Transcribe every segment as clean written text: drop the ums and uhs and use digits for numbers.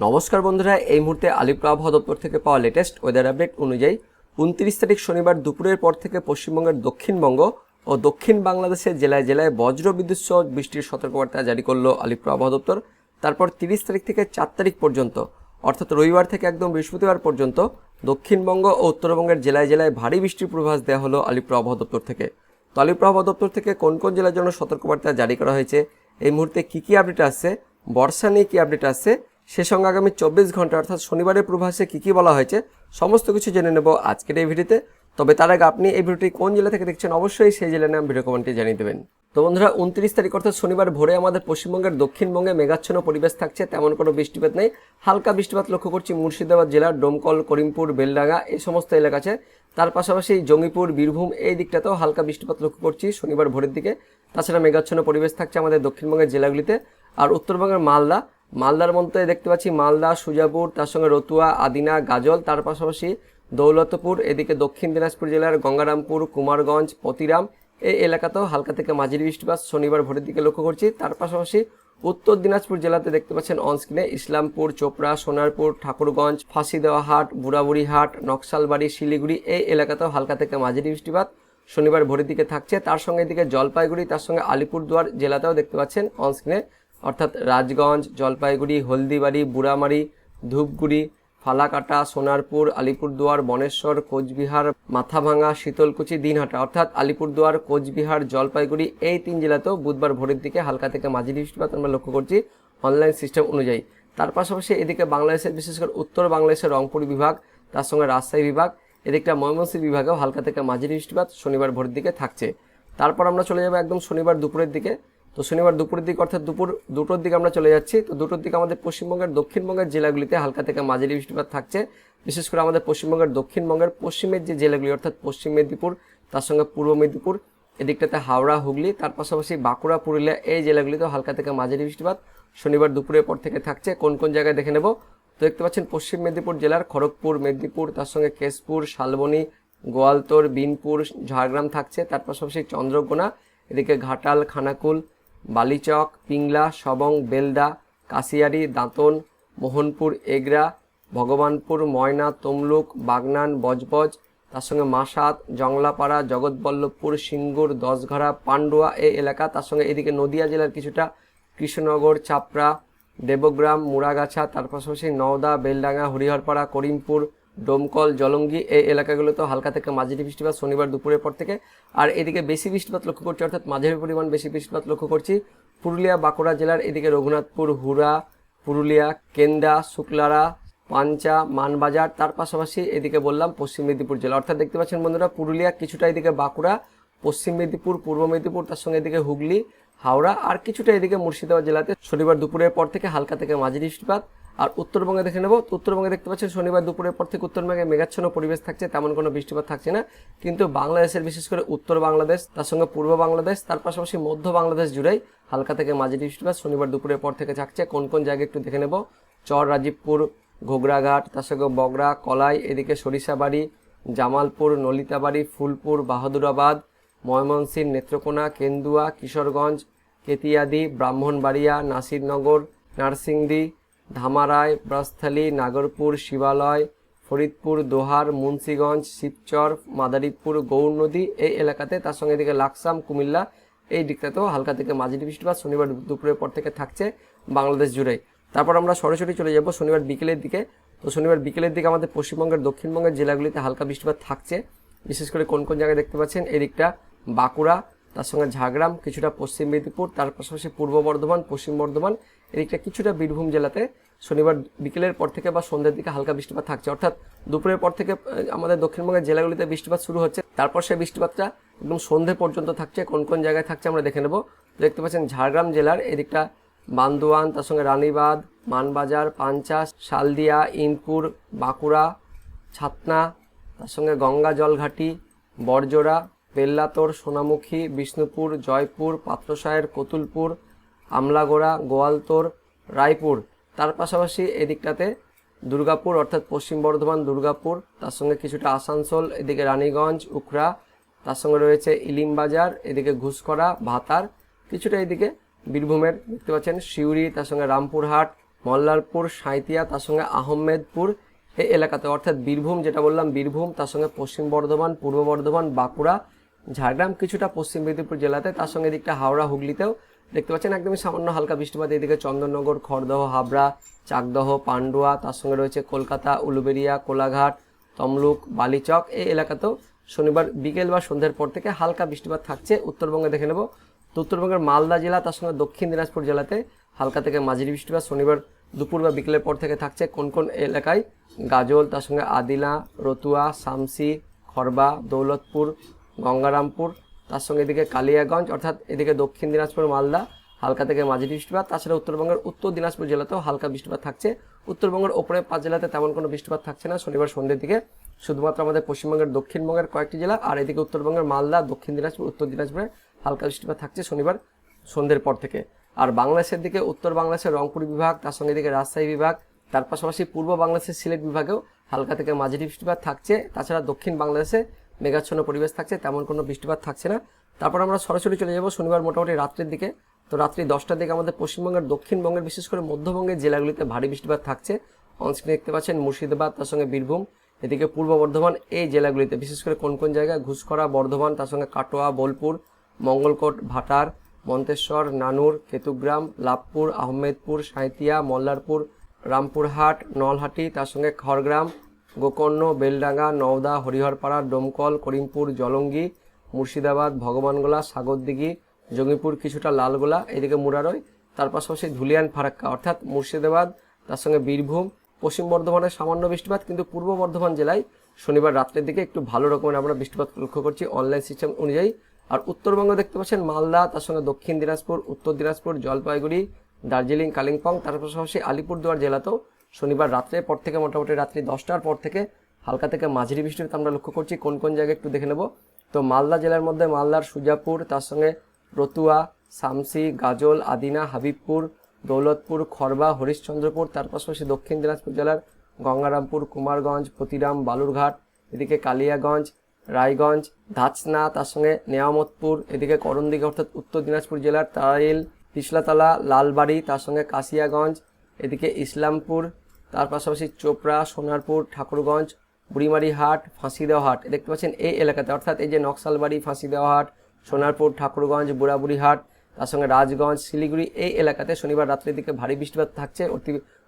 নমস্কার বন্ধুরা, এই মুহূর্তে আলিপুর আবহাওয়া দপ্তর থেকে পাওয়া লেটেস্ট ওয়েদার আপডেট অনুযায়ী 29 তারিখ শনিবার দুপুরের পর থেকে পশ্চিমবঙ্গের দক্ষিণবঙ্গ ও দক্ষিণ বাংলাদেশের জেলায় জেলায় বজ্র বিদ্যুৎ সহ বৃষ্টির সতর্কবার্তা জারি করলো আলিপুর আবহাওয়া দপ্তর। তারপর 30 তারিখ থেকে 4 তারিখ পর্যন্ত অর্থাৎ রবিবার থেকে একদম বৃহস্পতিবার পর্যন্ত দক্ষিণবঙ্গ ও উত্তরবঙ্গের জেলায় জেলায় ভারী বৃষ্টির পূর্বাভাস দেওয়া হলো আলিপুর আবহাওয়া দপ্তর থেকে। তো আলিপুর আবহাওয়া দপ্তর থেকে কোন কোন জেলার জন্য সতর্কবার্তা জারি করা হয়েছে, এই মুহূর্তে কী কী আপডেট আসছে, বর্ষা নিয়ে কী আপডেট আসছে, সে সঙ্গে আগামী 24 ঘন্টা অর্থাৎ শনিবারের পূর্বাভাসে কী কী বলা হয়েছে সমস্ত কিছু জেনে নেব আজকের এই ভিডিওতে। তবে তার আগে আপনি এই ভিডিওটি কোন জেলা থেকে দেখছেন অবশ্যই সেই জেলার নাম ভিডিও কমেন্টে জানিয়ে দেবেন। তো বন্ধুরা, 29 তারিখ অর্থাৎ শনিবার ভোরে আমাদের পশ্চিমবঙ্গের দক্ষিণবঙ্গে মেঘাচ্ছন্ন পরিবেশ থাকছে, তেমন কোনো বৃষ্টিপাত নেই। হালকা বৃষ্টিপাত লক্ষ্য করছি মুর্শিদাবাদ জেলার ডোমকল, করিমপুর, বেলডাঙ্গা এই সমস্ত এলাকা আছে। তার পাশাপাশি জঙ্গিপুর, বীরভূম এই দিকটাতেও হালকা বৃষ্টিপাত লক্ষ্য করছি শনিবার ভোরের দিকে। তাছাড়া মেঘাচ্ছন্ন পরিবেশ থাকছে আমাদের দক্ষিণবঙ্গের জেলাগুলিতে। আর উত্তরবঙ্গের মালদার মধ্যে দেখতে পাচ্ছি মালদা, সুজাপুর, তার সঙ্গে রতুয়া, আদিনা, গাজল, তার পাশাপাশি দৌলতপুর, এদিকে দক্ষিণ দিনাজপুর জেলার গঙ্গারামপুর, কুমারগঞ্জ, পতিরাম এই এলাকাতেও হালকা থেকে মাঝারি বৃষ্টিপাত শনিবার ভোরের দিকে লক্ষ্য করছি। তার পাশাপাশি উত্তর দিনাজপুর জেলাতে দেখতে পাচ্ছেন অনস্ক্রিনে ইসলামপুর, চোপড়া, সোনারপুর, ঠাকুরগঞ্জ, ফাঁসিদেওয়াহাট, বুড়াবুড়িহাট, নকশালবাড়ি, শিলিগুড়ি এই এলাকাতেও হালকা থেকে মাঝারি বৃষ্টিপাত শনিবার ভোরের দিকে থাকছে। তার সঙ্গে এদিকে জলপাইগুড়ি, তার সঙ্গে আলিপুরদুয়ার জেলাতেও দেখতে পাচ্ছেন অনস্ক্রিনে, অর্থাৎ রাজগঞ্জ, জলপাইগুড়ি, হলদিবাড়ি, বুড়ামারি, ধূপগুড়ি, ফালাকাটা, সোনারপুর, আলিপুরদুয়ার, বনেশ্বর, কোচবিহার, মাথাভাঙা, শীতলকুচি, দিনহাটা অর্থাৎ আলিপুরদুয়ার, কোচবিহার, জলপাইগুড়ি এই 3 জেলাতেও বুধবার ভোরের দিকে হালকা থেকে মাঝারি বৃষ্টিপাত আমরা লক্ষ্য করছি অনলাইন সিস্টেম অনুযায়ী। তার পাশাপাশি এদিকে বাংলাদেশের বিশেষ করে উত্তর বাংলাদেশের রংপুর বিভাগ, তার সঙ্গে রাজশাহী বিভাগ, এদিকটা ময়মনসিংহ বিভাগেও হালকা থেকে মাঝারি বৃষ্টিপাত শনিবার ভোরের দিকে থাকছে। তারপর আমরা চলে যাবো একদম শনিবার দুপুরের দিকে। তো শনিবার দুপুরের দিকে অর্থাৎ দুপুর 2টোর দিকে আমরা চলে যাচ্ছি। তো 2টোর দিকে আমাদের পশ্চিমবঙ্গের দক্ষিণবঙ্গের জেলাগুলিতে হালকা থেকে মাঝারি বৃষ্টিপাত থাকছে। বিশেষ করে আমাদের পশ্চিমবঙ্গের দক্ষিণবঙ্গের পশ্চিমের যে জেলাগুলি অর্থাৎ পশ্চিম মেদিনীপুর, তার সঙ্গে পূর্ব মেদিনীপুর, এদিকটাতে হাওড়া, হুগলি, তার পাশাপাশি বাঁকুড়া, পুরুলিয়া এই জেলাগুলিতেও হালকা থেকে মাঝারি বৃষ্টিপাত শনিবার দুপুরের পর থেকে থাকছে। কোন কোন জায়গায় দেখে নেব। তো দেখতে পাচ্ছেন পশ্চিম মেদিনীপুর জেলার খড়গপুর, মেদিনীপুর, তার সঙ্গে কেশপুর, শালবনী, গোয়ালতোড়, বিনপুর, ঝাড়গ্রাম থাকছে। তার পাশাপাশি চন্দ্রকোনা, এদিকে ঘাটাল, খানাকুল, বালিচক, পিংলা, সবং, বেলদা, কাশিয়ারি, দাঁতন, মোহনপুর, এগরা, ভগবানপুর, ময়না, তমলুক, বাগনান, বজবজ, তার সঙ্গে মাসাত, জংলাপাড়া, জগৎবল্লভপুর, সিঙ্গুর, দশঘরা, পান্ডুয়া এই এলাকা, তার সঙ্গে এদিকে নদিয়া জেলার কিছুটা কৃষ্ণনগর, চাপড়া, দেবগ্রাম, মুড়াগাছা, তার পাশাপাশি নওদা, বেলডাঙ্গা, হরিহরপাড়া, করিমপুর, ডোমকল, জলঙ্গি এই এলাকাগুলোতে হালকা থেকে মাঝারি বৃষ্টিপাত শনিবার দুপুরের পর থেকে। আর এদিকে বেশি বৃষ্টিপাত লক্ষ্য করছি অর্থাৎ মাঝারি পরিমাণ বেশি বৃষ্টিপাত লক্ষ্য করছি পুরুলিয়া, বাঁকুড়া জেলার এদিকে রঘুনাথপুর, হুড়া, পুরুলিয়া, কেন্দা, শুক্লারা, পাঞ্চা, মানবাজার, তার পাশাপাশি এদিকে বললাম পশ্চিম মেদিনীপুর জেলা অর্থাৎ দেখতে পাচ্ছেন বন্ধুরা পুরুলিয়া, কিছুটা এদিকে বাঁকুড়া, পশ্চিম মেদিনীপুর, পূর্ব মেদিনীপুর, তার সঙ্গে এদিকে হুগলি, হাওড়া আর কিছুটা এদিকে মুর্শিদাবাদ জেলাতে শনিবার দুপুরের পর থেকে হালকা থেকে মাঝারি বৃষ্টিপাত। আর উত্তরবঙ্গে দেখে নেব। উত্তরবঙ্গে দেখতে পাচ্ছেন শনিবার দুপুরের পর থেকে উত্তরবঙ্গে মেঘাচ্ছন্ন পরিবেশ থাকছে, তেমন কোনো বৃষ্টিপাত থাকছে না। কিন্তু বাংলাদেশের বিশেষ করে উত্তর বাংলাদেশ, তার সঙ্গে পূর্ব বাংলাদেশ, তার পাশাপাশি মধ্য বাংলাদেশ জুড়েই হালকা থেকে মাঝারি বৃষ্টিপাত শনিবার দুপুরের পর থেকে থাকছে। কোন কোন জায়গায় একটু দেখে নেব। চর রাজীবপুর, ঘোগরাঘাট, তার সঙ্গে বগরা, কলাই, এদিকে সরিষাবাড়ি, জামালপুর, নলিতাবাড়ি, ফুলপুর, বাহাদুরাবাদ, ময়মনসিংহ, নেত্রকোনা, কেন্দুয়া, কিশোরগঞ্জ, কেতিয়াদি, ব্রাহ্মণবাড়িয়া, নাসিরনগর, নারসিংদী, ধামারায়, ব্রস্থলী, নাগরপুর, শিবালয়, ফরিদপুর, দোহার, মুন্সিগঞ্জ, শিবচর, মাদারীপুর, গৌর নদী এই এলাকাতে, তার সঙ্গে এদিকে লাকসাম, কুমিল্লা এই দিকটাতেও হালকা থেকে মাঝারি বৃষ্টিপাত শনিবার দুপুরের পর থেকে থাকছে বাংলাদেশ জুড়ে। তারপর আমরা সরাসরি চলে যাব শনিবার বিকেলের দিকে। তো শনিবার বিকেলের দিকে আমাদের পশ্চিমবঙ্গের দক্ষিণবঙ্গের জেলাগুলিতে হালকা বৃষ্টিপাত থাকছে। বিশেষ করে কোন কোন জায়গায় দেখতে পাচ্ছেন, এদিকটা বাঁকুড়া, তার সঙ্গে ঝাড়গ্রাম, কিছুটা পশ্চিম মেদিনীপুর, তার পাশাপাশি পূর্ব বর্ধমান, পশ্চিম বর্ধমান, এদিকটা কিছুটা বীরভূম জেলাতে শনিবার বিকেলের পর থেকে বা সন্ধ্যের দিকে হালকা বৃষ্টিপাত থাকছে। অর্থাৎ দুপুরের পর থেকে আমাদের দক্ষিণবঙ্গের জেলাগুলিতে বৃষ্টিপাত শুরু হচ্ছে, তারপর সেই বৃষ্টিপাতটা একদম সন্ধ্যে পর্যন্ত থাকছে। কোন কোন জায়গায় থাকছে আমরা দেখে নেব। দেখতে পাচ্ছেন ঝাড়গ্রাম জেলার এদিকটা বান্দোয়ান, তার সঙ্গে রানীবাঁধ, মানবাজার, পাঞ্চা, শালদিয়া, ইনপুর, বাঁকুড়া, ছাতনা, তার সঙ্গে গঙ্গা জলঘাটি, বরজোড়া, বেল্লাতোড়, সোনামুখী, বিষ্ণুপুর, জয়পুর, পাত্রসায়ের, কতুলপুর, আমলাগোড়া, গোয়ালতোড়, রায়পুর, তার পাশাপাশি এদিকটাতে দুর্গাপুর অর্থাৎ পশ্চিম বর্ধমান, দুর্গাপুর, তার সঙ্গে কিছুটা আসানসোল, এদিকে রানীগঞ্জ, উখড়া, তার সঙ্গে রয়েছে ইলিমবাজার, এদিকে ঘুষকরা, ভাতার, কিছুটা এদিকে বীরভূমের দেখতে পাচ্ছেন সিউড়ি, তার সঙ্গে রামপুরহাট, মল্লারপুর, সাঁইতিয়া, তার সঙ্গে আহমেদপুর এই এলাকাতে, অর্থাৎ বীরভূম যেটা বললাম বীরভূম, তার সঙ্গে পশ্চিম বর্ধমান, পূর্ব বর্ধমান, বাঁকুড়া, ঝাড়গ্রাম, কিছুটা পশ্চিম মেদিনীপুর জেলাতে, তার সঙ্গে এদিকটা হাওড়া, হুগলিতেও দেখতে পাচ্ছেন একদমই সামান্য হালকা বৃষ্টিপাত। এদিকে চন্দননগর, খড়দহ, হাবড়া, চাকদহ, পান্ডুয়া, তার সঙ্গে রয়েছে কলকাতা, উলুবেড়িয়া, কোলাঘাট, তমলুক, বালিচক এই এলাকাতেও শনিবার বিকেল বা সন্ধ্যের পর থেকে হালকা বৃষ্টিপাত থাকছে। উত্তরবঙ্গে দেখে নেব, তো উত্তরবঙ্গের মালদা জেলা, তার সঙ্গে দক্ষিণ দিনাজপুর জেলাতে হালকা থেকে মাঝারি বৃষ্টিপাত শনিবার দুপুর বা বিকেলের পর থেকে থাকছে। কোন কোন এলাকায়? গাজল, তার সঙ্গে আদিনা, রতুয়া, শামসি, খড়বা, দৌলতপুর, গঙ্গারামপুর, তার সঙ্গে এদিকে কালিয়াগঞ্জ, অর্থাৎ এদিকে দক্ষিণ দিনাজপুর, মালদা হালকা থেকে মাঝারি বৃষ্টিপাত। তাছাড়া উত্তরবঙ্গের উত্তর দিনাজপুর জেলাতেও হালকা বৃষ্টিপাত থাকছে। উত্তরবঙ্গের ওপরে 5 জেলাতে তেমন কোনো বৃষ্টিপাত থাকছে না শনিবার সন্ধ্যের দিকে, শুধুমাত্র আমাদের পশ্চিমবঙ্গের দক্ষিণবঙ্গের কয়েকটি জেলা আর এদিকে উত্তরবঙ্গের মালদা, দক্ষিণ দিনাজপুর, উত্তর দিনাজপুরে হালকা বৃষ্টিপাত থাকছে শনিবার সন্ধ্যের পর থেকে। আর বাংলাদেশের দিকে উত্তর বাংলাদেশের রংপুর বিভাগ, তার সঙ্গে এদিকে রাজশাহী বিভাগ, তার পাশাপাশি পূর্ব বাংলাদেশের সিলেট বিভাগেও হালকা থেকে মাঝারি বৃষ্টিপাত থাকছে। তাছাড়া দক্ষিণ বাংলাদেশে মেঘাচ্ছন্ন পরিবেশ থাকছে, তেমন কোনো বৃষ্টিপাত থাকছে না। তারপর আমরা সরাসরি চলে যাব শনিবার মোটামুটি রাত্রের দিকে। তো রাত্রি 10টার দিকে আমাদের পশ্চিমবঙ্গের দক্ষিণবঙ্গের বিশেষ করে মধ্যবঙ্গের জেলাগুলিতে ভারী বৃষ্টিপাত থাকছে। অনস্ক্রিনে দেখতে পাচ্ছেন মুর্শিদাবাদ, তার সঙ্গে বীরভূম, এদিকে পূর্ব বর্ধমান এই জেলাগুলিতে বিশেষ করে কোন কোন জায়গায়? ঘুষকরা, বর্ধমান, তার সঙ্গে কাটোয়া, বোলপুর, মঙ্গলকোট, ভাটার, মন্তেশ্বর, নানুর, কেতুগ্রাম, লাভপুর, আহমেদপুর, সাঁইতিয়া, মল্লারপুর, রামপুরহাট, নলহাটি, তার সঙ্গে খড়গ্রাম, গোকর্ণ, বেলডাঙ্গা, নওদা, হরিহরপাড়া, ডোমকল, করিমপুর, জলঙ্গি, মুর্শিদাবাদ, ভগবানগোলা, সাগরদিঘি, জঙ্গিপুর, কিছুটা লালগোলা, এদিকে মুরারই, তার পাশাপাশি ধুলিয়ান, ফারাক্কা, অর্থাৎ মুর্শিদাবাদ, তার সঙ্গে বীরভূম, পশ্চিম বর্ধমানের সামান্য বৃষ্টিপাত, কিন্তু পূর্ব বর্ধমান জেলায় শনিবার রাত্রের দিকে একটু ভালো রকমের আমরা বৃষ্টিপাত লক্ষ্য করছি অনলাইন সিস্টেম অনুযায়ী। আর উত্তরবঙ্গ দেখতে পাচ্ছেন মালদা, তার সঙ্গে দক্ষিণ দিনাজপুর, উত্তর দিনাজপুর, জলপাইগুড়ি, দার্জিলিং, কালিম্পং, তার পাশাপাশি আলিপুরদুয়ার জেলাতেও শনিবার রাত্রের পর থেকে মোটামুটি রাত্রি 10টার পর থেকে হালকা থেকে মাঝারি বৃষ্টিপাত আমরা লক্ষ্য করছি। কোন কোন জায়গায় একটু দেখে নেব। তো মালদা জেলার মধ্যে মালদার সুজাপুর, তার সঙ্গে রতুয়া, শামসি, গাজল, আদিনা, হাবিবপুর, দৌলতপুর, খড়বা, হরিশ্চন্দ্রপুর, তার পাশাপাশি দক্ষিণ দিনাজপুর জেলার গঙ্গারামপুর, কুমারগঞ্জ, পতিরাম, বালুরঘাট, এদিকে কালিয়াগঞ্জ, রায়গঞ্জ, ধাচনা, তার সঙ্গে নেয়ামতপুর, এদিকে করণদিঘি অর্থাৎ উত্তর দিনাজপুর জেলার তারাইল, পিছলাতলা, লালবাড়ি, তার সঙ্গে কাশিয়াগঞ্জ, এদিকে ইসলামপুর, তার পাশাপাশি চোপড়া, সোনারপুর, ঠাকুরগঞ্জ, বুড়িমারিহাট, ফাঁসিদেওহাট দেখতে পাচ্ছেন এই এলাকাতে, অর্থাৎ এই যে নকশালবাড়ি, ফাঁসিদেওহাট, সোনারপুর, ঠাকুরগঞ্জ, বুড়াবুড়িহাট, তার সঙ্গে রাজগঞ্জ, শিলিগুড়ি এই এলাকাতে শনিবার রাত্রের দিকে ভারী বৃষ্টিপাত থাকছে,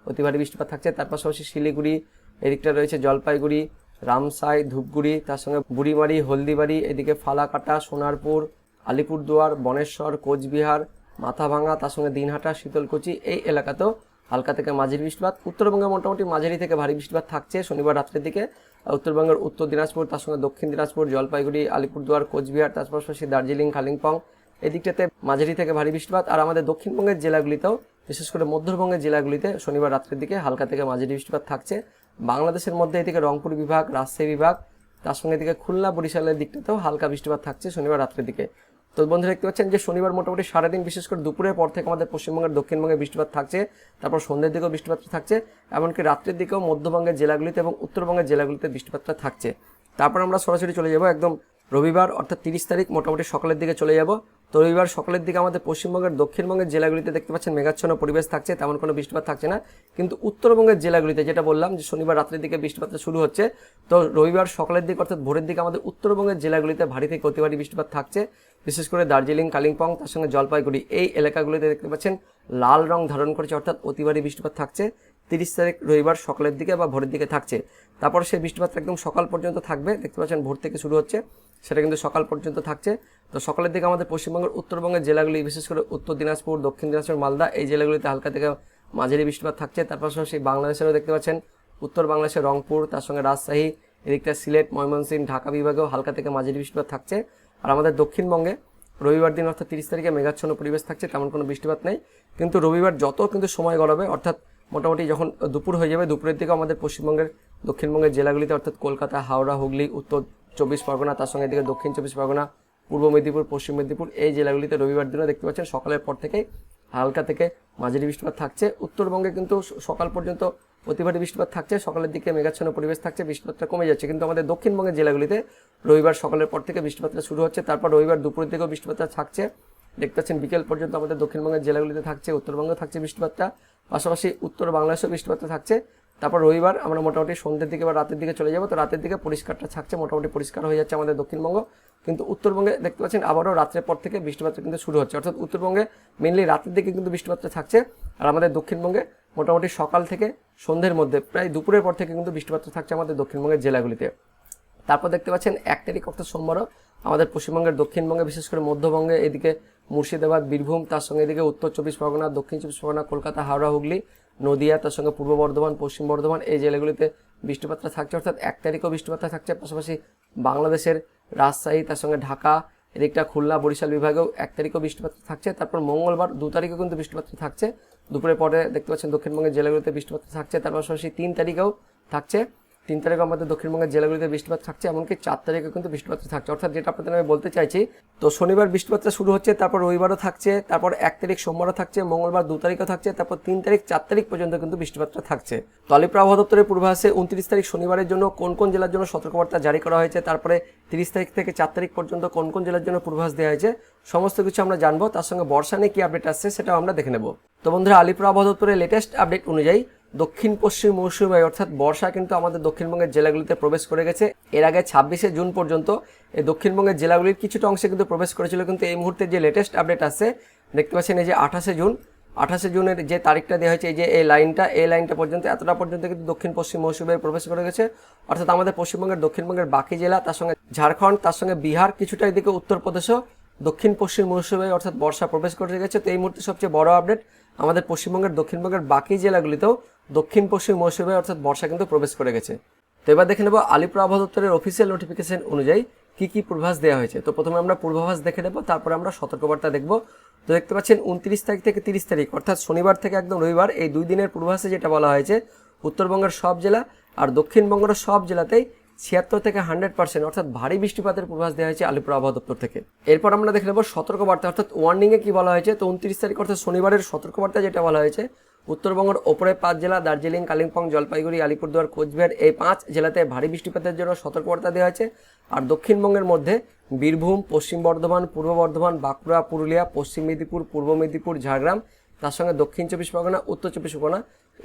অতি ভারী বৃষ্টিপাত থাকছে। তার পাশাপাশি শিলিগুড়ি, এদিকটা রয়েছে জলপাইগুড়ি, রামসাই, ধূপগুড়ি, তার সঙ্গে বুড়িমারি, হলদিবাড়ি, এদিকে ফালাকাটা, সোনারপুর, আলিপুরদুয়ার, বনেশ্বর, কোচবিহার, মাথাভাঙা, তার সঙ্গে দিনহাটা, শীতলকুচি এই এলাকাতেও হালকা থেকে মাঝারি বৃষ্টিপাত। উত্তরবঙ্গে মোটামুটি মাঝারি থেকে ভারী বৃষ্টিপাত থাকছে শনিবার রাত্রের দিকে। উত্তরবঙ্গের উত্তর দিনাজপুর, তার সঙ্গে দক্ষিণ দিনাজপুর, জলপাইগুড়ি, আলিপুরদুয়ার, কোচবিহার, তার পাশাপাশি দার্জিলিং, কালিম্পং এদিকটাতে মাঝারি থেকে ভারী বৃষ্টিপাত। আর আমাদের দক্ষিণবঙ্গের জেলাগুলিতেও বিশেষ করে মধ্যবঙ্গের জেলাগুলিতে শনিবার রাত্রের দিকে হালকা থেকে মাঝারি বৃষ্টিপাত থাকছে। বাংলাদেশের মধ্যে এদিকে রংপুর বিভাগ, রাজশাহী বিভাগ, তার সঙ্গে এদিকে খুলনা, বরিশালের দিকটাতেও হালকা বৃষ্টিপাত থাকছে শনিবার রাত্রের দিকে। তো বন্ধুরা দেখতে পাচ্ছেন যে শনিবার মোটামুটি সারাদিন বিশেষ করে দুপুরের পর থেকে আমাদের পশ্চিমবঙ্গের দক্ষিণবঙ্গে বৃষ্টিপাত থাকছে, তারপর সন্ধ্যের দিকেও বৃষ্টিপাত থাকছে, এমনকি রাত্রের দিকেও মধ্যবঙ্গের জেলাগুলিতে এবং উত্তরবঙ্গের জেলাগুলিতে বৃষ্টিপাতটা থাকছে। তারপর আমরা সরাসরি চলে যাব একদম রবিবার অর্থাৎ 30 তারিখ মোটামুটি সকালের দিকে চলে যাব। তো রবিবার সকালের দিকে আমাদের পশ্চিমবঙ্গের দক্ষিণবঙ্গের জেলাগুলিতে দেখতে পাচ্ছেন মেঘাচ্ছন্ন পরিবেশ থাকছে, তেমন কোনো বৃষ্টিপাত থাকছে না। কিন্তু উত্তরবঙ্গের জেলাগুলিতে যেটা বললাম যে শনিবার রাত্রের দিকে বৃষ্টিপাত শুরু হচ্ছে, তো রবিবার সকালের দিকে অর্থাৎ ভোরের দিকে আমাদের উত্তরবঙ্গের জেলাগুলিতে ভারী থেকে অতি ভারী বৃষ্টিপাত থাকছে, বিশেষ করে দার্জিলিং, কালিম্পং, তার সঙ্গে জলপাইগুড়ি এই এলাকাগুলিতে দেখতে পাচ্ছেন লাল রং ধারণ করেছে, অর্থাৎ অতি ভারী বৃষ্টিপাত থাকছে 30 তারিখ রবিবার সকালের দিকে বা ভোরের দিকে থাকছে। তারপর সেই বৃষ্টিপাতটা একদম সকাল পর্যন্ত থাকবে, দেখতে পাচ্ছেন ভোর থেকে শুরু হচ্ছে, সেটা কিন্তু সকাল পর্যন্ত থাকছে। তো সকালের দিকে আমাদের পশ্চিমবঙ্গের উত্তরবঙ্গের জেলাগুলি বিশেষ করে উত্তর দিনাজপুর, দক্ষিণ দিনাজপুর, মালদা এই জেলাগুলিতে হালকা থেকে মাঝারি বৃষ্টিপাত থাকছে। তার পাশাপাশি বাংলাদেশেরও দেখতে পাচ্ছেন উত্তর বাংলাদেশের রংপুর, তার সঙ্গে রাজশাহী, এদিকটা সিলেট, ময়মনসিংহ, ঢাকা বিভাগেও হালকা থেকে মাঝারি বৃষ্টিপাত থাকছে। আর আমাদের দক্ষিণবঙ্গে রবিবার দিন অর্থাৎ 30 তারিখে মেঘাচ্ছন্ন পরিবেশ থাকছে, তেমন কোনো বৃষ্টিপাত নেই। কিন্তু রবিবার যত কিন্তু সময় গড়াবে অর্থাৎ মোটামুটি যখন দুপুর হয়ে যাবে, দুপুরের দিকে আমাদের পশ্চিমবঙ্গের দক্ষিণবঙ্গের জেলাগুলিতে অর্থাৎ কলকাতা, হাওড়া, হুগলি, উত্তর 24 পরগনা, তার সঙ্গে এদিকে দক্ষিণ 24 পরগনা, পূর্ব মেদিনীপুর, পশ্চিম মেদিনীপুর এই জেলাগুলিতে রবিবার দিনও দেখতে পাচ্ছেন সকালের পর থেকেই হালকা থেকে মাঝারি বৃষ্টিপাত থাকছে। উত্তরবঙ্গে কিন্তু সকাল পর্যন্ত অতি ভারী বৃষ্টিপাত থাকছে, সকালের দিকে মেঘাচ্ছন্ন পরিবেশ থাকছে, বৃষ্টিপাতটা কমে যাচ্ছে। কিন্তু আমাদের দক্ষিণবঙ্গের জেলাগুলিতে রবিবার সকালের পর থেকে বৃষ্টিপাতটা শুরু হচ্ছে, তারপর রবিবার দুপুরের দিকেও বৃষ্টিপাতটা থাকছে, দেখতে পাচ্ছেন বিকেল পর্যন্ত আমাদের দক্ষিণবঙ্গের জেলাগুলিতে থাকছে, উত্তরবঙ্গে থাকছে বৃষ্টিপাতটা, পাশাপাশি উত্তর বাংলাদেশেও বৃষ্টিপাতটা থাকছে। তারপর রবিবার আমরা মোটামুটি সন্ধ্যের দিকে বা রাতের দিকে চলে যাবো, তো রাতের দিকে পরিষ্কারটা থাকছে, মোটামুটি পরিষ্কার হয়ে যাচ্ছে আমাদের দক্ষিণবঙ্গ। কিন্তু উত্তরবঙ্গে দেখতে পাচ্ছেন আবারও রাত্রের পর থেকে বৃষ্টিপাতটা কিন্তু শুরু হচ্ছে, অর্থাৎ উত্তরবঙ্গে মেনলি রাতের দিকে কিন্তু বৃষ্টিপাতটা থাকছে, আর আমাদের দক্ষিণবঙ্গে মোটামুটি সকাল থেকে সন্ধ্যের মধ্যে প্রায় দুপুরের পর থেকে কিন্তু বৃষ্টিপাতটা থাকছে আমাদের দক্ষিণবঙ্গের জেলাগুলিতে। তারপর দেখতে পাচ্ছেন 1 তারিখ অর্থাৎ সোমবারও আমাদের পশ্চিমবঙ্গের দক্ষিণবঙ্গে, বিশেষ করে মধ্যবঙ্গে, এদিকে মুর্শিদাবাদ, বীরভূম, তার সঙ্গে এদিকে উত্তর 24 পরগনা, দক্ষিণ 24 পরগনা, কলকাতা, হাওড়া, হুগলি, নদিয়া, তার সঙ্গে পূর্ব বর্ধমান, পশ্চিম বর্ধমান, এই জেলাগুলিতে বৃষ্টিপাতটা থাকছে, অর্থাৎ 1 তারিখও বৃষ্টিপাতটা থাকছে। পাশাপাশি বাংলাদেশের রাজশাহী, তার সঙ্গে ঢাকা, এদিকটা খুলনা, বরিশাল বিভাগেও 1 তারিখও বৃষ্টিপাত থাকছে। তারপর মঙ্গলবার 2 তারিখেও কিন্তু বৃষ্টিপাত থাকছে, দুপুরের পরে দেখতে পাচ্ছেন দক্ষিণবঙ্গের জেলাগুলিতে বৃষ্টিপাত থাকছে। তার পাশাপাশি 3 তারিখেও থাকছে, 3 তারিখে আমাদের দক্ষিণবঙ্গের জেলাগুলিতে বৃষ্টিপাত থাকছে, এমনকি 4 তারিখে কিন্তু বৃষ্টিপাত থাকছে। অর্থাৎ যেটা আপনাদের আমি বলতে চাইছি, তো শনিবার বৃষ্টিপাতটা শুরু হচ্ছে, তারপর রবিবারও থাকছে, তারপর 1 তারিখ সোমবারও থাকছে, মঙ্গলবার 2 তারিখও থাকছে, তারপর 3 তারিখ 4 তারিখ পর্যন্ত কিন্তু বৃষ্টিপাতটা থাকছে। তো আলিপুর আবহাওয়া দপ্তরের পূর্বাভাসে 29 তারিখ শনিবারের জন্য কোন কোন জেলার জন্য সতর্কবার্তা জারি করা হয়েছে, তারপরে 30 তারিখ থেকে 4 তারিখ পর্যন্ত কোন কোন জেলার জন্য পূর্বাভাস দেওয়া হয়েছে, সমস্ত কিছু আমরা জানবো। তার সঙ্গে বর্ষা নিয়ে কি আপডেট আসছে সেটাও আমরা দেখে নেব। তো বন্ধুরা, আলিপুর আবহাওয়া দপ্তরের লেটেস্ট আপডেট অনুযায়ী দক্ষিণ পশ্চিম মৌসুমী বায়ু অর্থাৎ বর্ষা কিন্তু আমাদের দক্ষিণবঙ্গের জেলাগুলিতে প্রবেশ করে গেছে। এর আগে 26শে জুন পর্যন্ত এই দক্ষিণবঙ্গের জেলাগুলির কিছুটা অংশে কিন্তু প্রবেশ করেছিল, কিন্তু এই মুহূর্তে যে লেটেস্ট আপডেট আসছে দেখতে পাচ্ছেন এই যে 28শে জুনের যে তারিখটা দেওয়া হয়েছে, এই যে এই লাইনটা পর্যন্ত, এতটা পর্যন্ত কিন্তু দক্ষিণ পশ্চিম মৌসুমী বায়ু প্রবেশ করে গেছে। অর্থাৎ আমাদের পশ্চিমবঙ্গের দক্ষিণবঙ্গের বাকি জেলা, তার সঙ্গে ঝাড়খণ্ড, তার সঙ্গে বিহার, কিছুটা এদিকে উত্তরপ্রদেশও দক্ষিণ পশ্চিম মৌসুমী বায়ু অর্থাৎ বর্ষা প্রবেশ করে গেছে। তো এই মুহূর্তে সবচেয়ে বড় আপডেট, আমাদের পশ্চিমবঙ্গের দক্ষিণবঙ্গের বাকি জেলাগুলিতেও দক্ষিণ পশ্চিম মৌসুমী বায়ু অর্থাৎ বর্ষা কিন্তু প্রবেশ করে গেছে। তো এবার দেখে নেব আলিপুর আবহাওয়া দপ্তরের অফিসিয়াল নোটিফিকেশন অনুযায়ী কি কি পূর্বাভাস দেওয়া হয়েছে। তো প্রথমে আমরা পূর্বাভাস দেখে নেব, তারপরে আমরা সতর্কবার্তা দেখব। তো দেখতে পাচ্ছেন 29 তারিখ থেকে 30 তারিখ অর্থাৎ শনিবার থেকে একদম রবিবার, এই 2 দিনের পূর্বাভাসে যেটা বলা হয়েছে, উত্তরবঙ্গের সব জেলা আর দক্ষিণবঙ্গের সব জেলাতেই 76 থেকে 100% অর্থাৎ ভারী বৃষ্টিপাতের পূর্বাভাস দেওয়া হয়েছে আলিপুর আবহাওয়া দপ্তর থেকে। এরপর আমরা দেখে নেব সতর্কবার্তা অর্থাৎ ওয়ার্নিংয়ে কি বলা হয়েছে। তো 29 তারিখ অর্থাৎ শনিবারের সতর্কবার্তা যেটা বলা হয়েছে, উত্তরবঙ্গের ওপরে 5 জেলা দার্জিলিং, কালিম্পং, জলপাইগুড়ি, আলিপুরদুয়ার, কোচবিহার, এই 5 জেলাতে ভারী বৃষ্টিপাতের জন্য সতর্কবার্তা দেওয়া হয়েছে। আর দক্ষিণবঙ্গের মধ্যে বীরভূম, পশ্চিম বর্ধমান, পূর্ব বর্ধমান, বাঁকুড়া, পুরুলিয়া, পশ্চিম মেদিনীপুর, পূর্ব মেদিনীপুর, ঝাড়গ্রাম, তার সঙ্গে দক্ষিণ 24 পরগনা, উত্তর 24 পরগনা,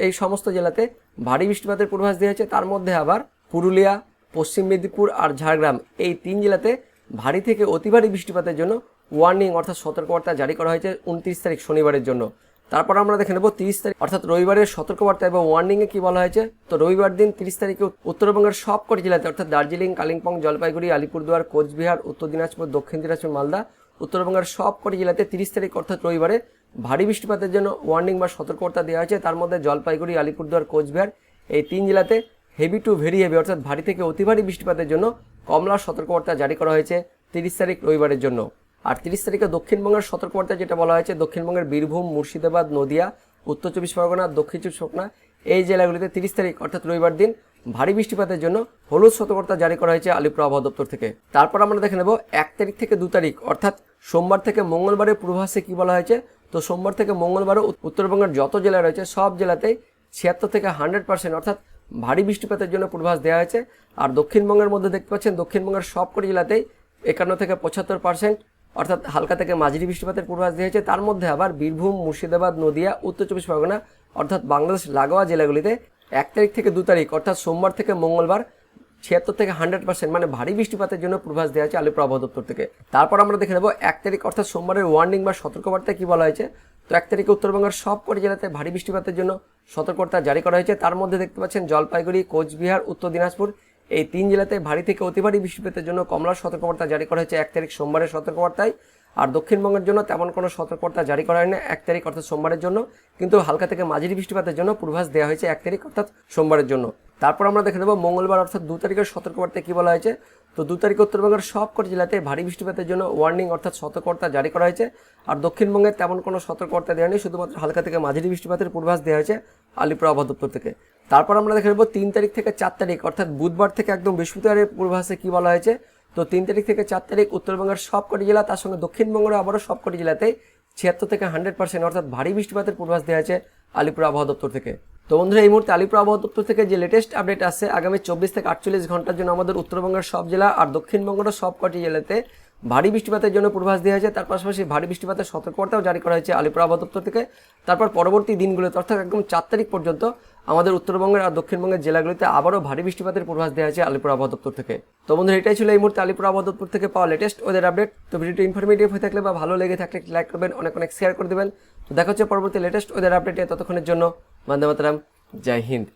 এই সমস্ত জেলাতে ভারী বৃষ্টিপাতের পূর্বাভাস দেওয়া হয়েছে। তার মধ্যে আবার পুরুলিয়া, পশ্চিম মেদিনীপুর আর ঝাড়গ্রাম, এই 3 জেলাতে ভারী থেকে অতি ভারী বৃষ্টিপাতের জন্য ওয়ার্নিং অর্থাৎ সতর্কবার্তা জারি করা হয়েছে 29 তারিখ শনিবারের জন্য। তারপর আমরা দেখে নেব 30 তারিখ অর্থাৎ রবিবারের সতর্কবার্তা এবং ওয়ার্নিংয়ে কি বলা হয়েছে। তো রবিবার দিন 30 তারিখে উত্তরবঙ্গের সবকটি জেলাতে অর্থাৎ দার্জিলিং, কালিম্পং, জলপাইগুড়ি, আলিপুরদুয়ার, কোচবিহার, উত্তর দিনাজপুর, দক্ষিণ দিনাজপুর, মালদা, উত্তরবঙ্গের সবকটি জেলাতে 30 তারিখ অর্থাৎ রবিবারে ভারী বৃষ্টিপাতের জন্য ওয়ার্নিং বা সতর্কবার্তা দেওয়া হয়েছে। তার মধ্যে জলপাইগুড়ি, আলিপুরদুয়ার, কোচবিহার, এই 3 জেলাতে হেভি টু ভেরি হেভি অর্থাৎ ভারী থেকে অতি ভারী বৃষ্টিপাতের জন্য কমলা সতর্কবার্তা জারি করা হয়েছে 30 তারিখ রবিবারের জন্য। আর 30 তারিখে দক্ষিণবঙ্গের সতর্কবার্তা যেটা বলা হয়েছে, দক্ষিণবঙ্গের বীরভূম, মুর্শিদাবাদ, নদিয়া, উত্তর 24 পরগনা, দক্ষিণ 24 পরগনা, এই জেলাগুলিতে 30 তারিখ অর্থাৎ রবিবার দিন ভারী বৃষ্টিপাতের জন্য হলুদ সতর্কবার্তা জারি করা হয়েছে আলিপুর আবহাওয়া দপ্তর থেকে। তারপর আমরা দেখে নেব 1 তারিখ থেকে 2 তারিখ অর্থাৎ সোমবার থেকে মঙ্গলবারের পূর্বাভাসে কি বলা হয়েছে। তো সোমবার থেকে মঙ্গলবারও উত্তরবঙ্গের যত জেলা রয়েছে সব জেলাতেই 76 থেকে 100% অর্থাৎ ভারী বৃষ্টিপাতের জন্য পূর্বাভাস দেওয়া হয়েছে। আর দক্ষিণবঙ্গের মধ্যে দেখতে পাচ্ছেন দক্ষিণবঙ্গের সবকটি জেলাতেই 51 থেকে 75% অর্থাৎ হালকা থেকে মাঝারি বৃষ্টিপাতের পূর্বাভাস দেওয়া হয়েছে। তার মধ্যে আবার বীরভূম, মুর্শিদাবাদ, নদিয়া, উত্তর 24 পরগনা অর্থাৎ বাংলাদেশ লাগোয়া জেলাগুলিতে 1 তারিখ থেকে 2 তারিখ অর্থাৎ সোমবার থেকে মঙ্গলবার 76 থেকে 100% মানে ভারী বৃষ্টিপাতের জন্য পূর্বাভাস দেওয়া হয়েছে আলিপুর আবহাওয়া দপ্তর থেকে। তারপর আমরা দেখে নেব 1 তারিখ অর্থাৎ সোমবারের ওয়ার্নিং বা সতর্কবার্তায় কি বলা হয়েছে। তো 1 তারিখে উত্তরবঙ্গের সবকটি জেলাতে ভারী বৃষ্টিপাতের জন্য সতর্কবার্তা জারি করা হয়েছে। তার মধ্যে দেখতে পাচ্ছেন জলপাইগুড়ি, কোচবিহার, উত্তর দিনাজপুর, এই 3 জেলাতে ভারী থেকে অতি ভারী বৃষ্টিপাতের জন্য কমলা সতর্কবার্তা জারি করা হয়েছে 1 তারিখ সোমবারের সতর্কবার্তায়। আর দক্ষিণবঙ্গের জন্য তেমন কোনো সতর্কবার্তা জারি করা হয়নি 1 তারিখ অর্থাৎ সোমবারের জন্য, কিন্তু হালকা থেকে মাঝারি বৃষ্টিপাতের জন্য পূর্বাভাস দেওয়া হয়েছে 1 তারিখ অর্থাৎ সোমবারের জন্য। তারপর আমরা দেখে নেব মঙ্গলবার অর্থাৎ 2 তারিখের সতর্কবার্তায় কি বলা হয়েছে। তো 2 তারিখে উত্তরবঙ্গের সবকটি জেলাতে ভারী বৃষ্টিপাতের জন্য ওয়ার্নিং অর্থাৎ সতর্কবার্তা জারি করা হয়েছে। আর দক্ষিণবঙ্গের তেমন কোনো সতর্কবার্তা দেওয়া নেই, শুধুমাত্র হালকা থেকে মাঝারি বৃষ্টিপাতের পূর্বাভাস দেওয়া হয়েছে আলিপুর আবহাওয়া দপ্তর থেকে। তারপর আমরা দেখে নেব 3 তারিখ থেকে 4 তারিখ অর্থাৎ বুধবার থেকে একদম বৃহস্পতিবারের পূর্বাভাসে কি বলা হয়েছে। তো 3 তারিখ থেকে 4 তারিখ উত্তরবঙ্গের সবকটি জেলা তার সঙ্গে দক্ষিণবঙ্গের আবারও সবকটি জেলাতেই 76 থেকে 100% অর্থাৎ ভারী বৃষ্টিপাতের পূর্বাভাস দেওয়া হয়েছে আলিপুর আবহাওয়া দপ্তর থেকে। তো বন্ধুরা, এই মুহূর্তে আলিপুর আবহাওয়া দপ্তর থেকে যে লেটেস্ট আপডেট আসছে, আগামী 24 থেকে 48 ঘন্টার জন্য আমাদের উত্তরবঙ্গের সব জেলা আর দক্ষিণবঙ্গের সবকটি জেলাতে ভারী বৃষ্টিপাতের জন্য পূর্বাভাস দেওয়া হয়েছে। তার পাশাপাশি ভারী বৃষ্টিপাতের সতর্কবার্তাও জারি করা হয়েছে আলিপুর আবহাওয়া দপ্তর থেকে। তারপর পরবর্তী দিনগুলোতে অর্থাৎ একদম 4 তারিখ পর্যন্ত আমাদের উত্তরবঙ্গের আর দক্ষিণবঙ্গের জেলাগুলিতে আবারও ভারী বৃষ্টিপাতের পূর্বাভাস দেওয়া হয়েছে আলিপুর আবহাওয়া দপ্তর থেকে। তো বন্ধুরা, এটাই ছিল এই মুহূর্তে আলিপুর আবহাওয়া দপ্তর থেকে পাওয়া লেটেস্ট ওয়েদার আপডেট। তো ভিডিওটি ইনফরমেটিভ হয়ে থাকলে বা ভালো লেগে থাকলে লাইক করবেন, অনেক অনেক শেয়ার করে দেবেন। তো দেখা হচ্ছে পরবর্তী লেটেস্ট ওয়েদার আপডেটে। ততক্ষণের জন্য বন্দে মাতরম, জয় হিন্দ।